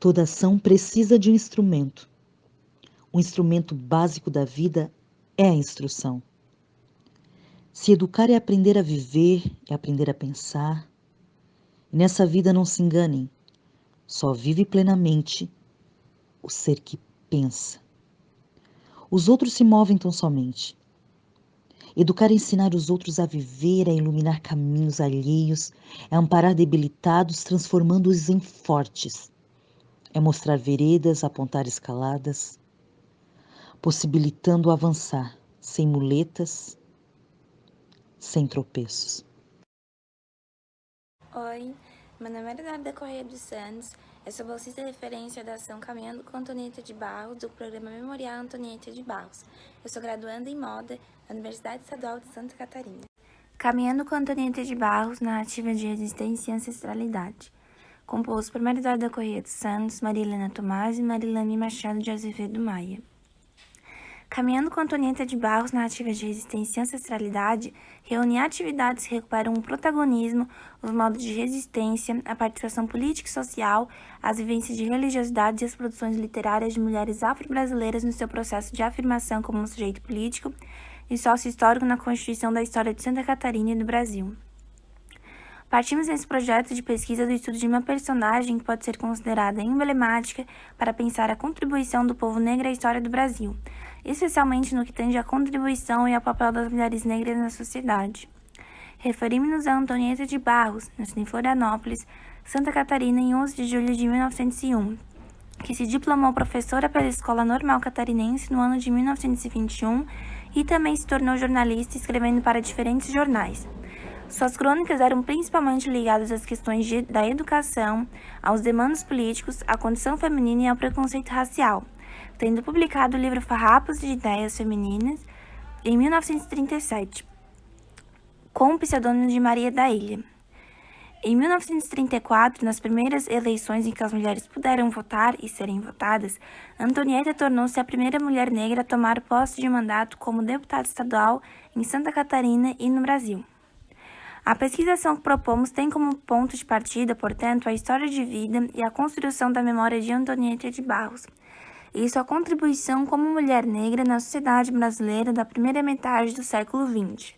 Toda ação precisa de um instrumento. O instrumento básico da vida é a instrução. Se educar é aprender a viver, é aprender a pensar. E nessa vida não se enganem, só vive plenamente o ser que pensa. Os outros se movem tão somente. Educar é ensinar os outros a viver, é iluminar caminhos alheios, é amparar debilitados, transformando-os em fortes. É mostrar veredas, apontar escaladas, possibilitando avançar, sem muletas, sem tropeços. Oi, meu nome é Leonardo Correia dos Santos, eu sou bolsista de referência da ação Caminhando com Antonieta de Barros, do programa Memorial Antonieta de Barros. Eu sou graduanda em moda da Universidade Estadual de Santa Catarina. Caminhando com Antonieta de Barros, narrativa de resistência e ancestralidade. Composto por Maridada Correia dos Santos, Maria Helena Tomás e Marilane Machado de Azevedo Maia. Caminhando com Antonieta de Barros, narrativa de resistência e ancestralidade, reúne atividades que recuperam o protagonismo, os modos de resistência, a participação política e social, as vivências de religiosidade e as produções literárias de mulheres afro-brasileiras no seu processo de afirmação como um sujeito político e sócio-histórico na constituição da história de Santa Catarina e do Brasil. Partimos nesse projeto de pesquisa do estudo de uma personagem que pode ser considerada emblemática para pensar a contribuição do povo negro à história do Brasil, especialmente no que tange à contribuição e ao papel das mulheres negras na sociedade. Referimos-nos a Antonieta de Barros, nascida em Florianópolis, Santa Catarina, em 11 de julho de 1901, que se diplomou professora pela Escola Normal Catarinense no ano de 1921 e também se tornou jornalista, escrevendo para diferentes jornais. Suas crônicas eram principalmente ligadas às questões da educação, aos demandos políticos, à condição feminina e ao preconceito racial, tendo publicado o livro Farrapos de Ideias Femininas em 1937, com o pseudônimo de Maria da Ilha. Em 1934, nas primeiras eleições em que as mulheres puderam votar e serem votadas, Antonieta tornou-se a primeira mulher negra a tomar posse de mandato como deputada estadual em Santa Catarina e no Brasil. A pesquisação que propomos tem como ponto de partida, portanto, a história de vida e a construção da memória de Antonieta de Barros, e sua contribuição como mulher negra na sociedade brasileira da primeira metade do século XX.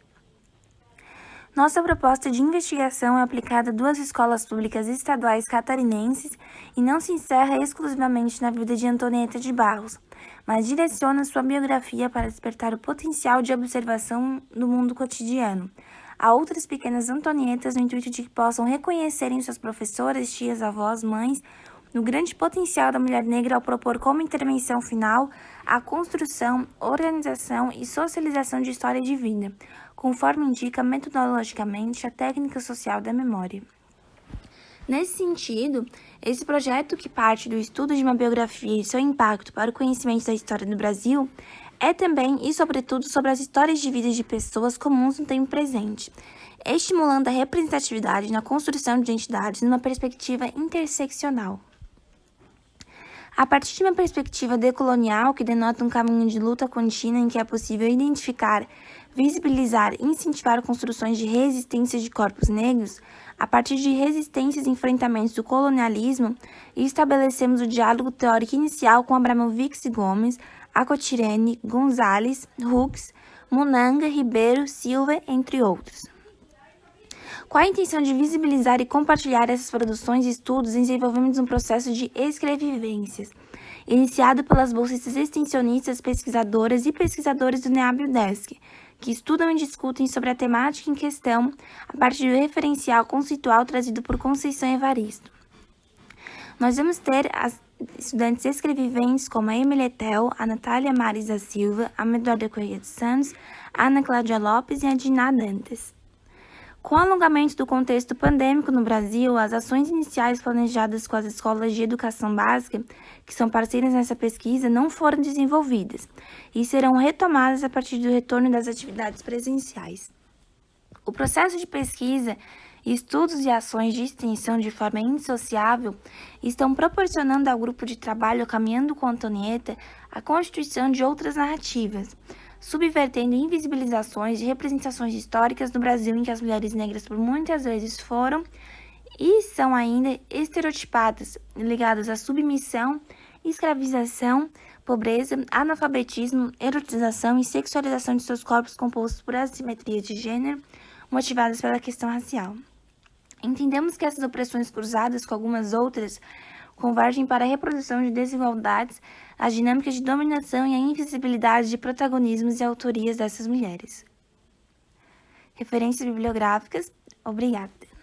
Nossa proposta de investigação é aplicada a 2 escolas públicas estaduais catarinenses e não se encerra exclusivamente na vida de Antonieta de Barros, mas direciona sua biografia para despertar o potencial de observação do mundo cotidiano a outras pequenas Antonietas no intuito de que possam reconhecer em suas professoras, tias, avós, mães, o grande potencial da mulher negra ao propor como intervenção final a construção, organização e socialização de história de vida, conforme indica metodologicamente a técnica social da memória. Nesse sentido, esse projeto, que parte do estudo de uma biografia e seu impacto para o conhecimento da história do Brasil, é também e sobretudo sobre as histórias de vida de pessoas comuns no tempo presente, estimulando a representatividade na construção de identidades numa perspectiva interseccional. A partir de uma perspectiva decolonial que denota um caminho de luta contínua em que é possível identificar, visibilizar e incentivar construções de resistência de corpos negros, a partir de resistências e enfrentamentos do colonialismo, estabelecemos o diálogo teórico inicial com Abramovics e Gomes, Acotirene, Gonzalez, Hux, Munanga, Ribeiro, Silva, entre outros. Com a intenção de visibilizar e compartilhar essas produções e estudos, desenvolvemos um processo de escrevivências, iniciado pelas bolsistas extensionistas, pesquisadoras e pesquisadores do NEAB-UDESC, que estudam e discutem sobre a temática em questão a partir do referencial conceitual trazido por Conceição Evaristo. Nós vamos ter as estudantes escreviventes como a Emília Tel, a Natália Mares da Silva, a Eduarda Correia dos Santos, a Ana Cláudia Lopes e a Diná Dantas. Com o alongamento do contexto pandêmico no Brasil, as ações iniciais planejadas com as escolas de educação básica, que são parceiras nessa pesquisa, não foram desenvolvidas e serão retomadas a partir do retorno das atividades presenciais. O processo de pesquisa, estudos e ações de extensão de forma indissociável estão proporcionando ao grupo de trabalho Caminhando com Antonieta a constituição de outras narrativas, subvertendo invisibilizações de representações históricas do Brasil em que as mulheres negras por muitas vezes foram e são ainda estereotipadas, ligadas à submissão, escravização, pobreza, analfabetismo, erotização e sexualização de seus corpos compostos por assimetria de gênero, motivadas pela questão racial. Entendemos que essas opressões cruzadas com algumas outras convergem para a reprodução de desigualdades, as dinâmicas de dominação e a invisibilidade de protagonismos e autorias dessas mulheres. Referências bibliográficas. Obrigada.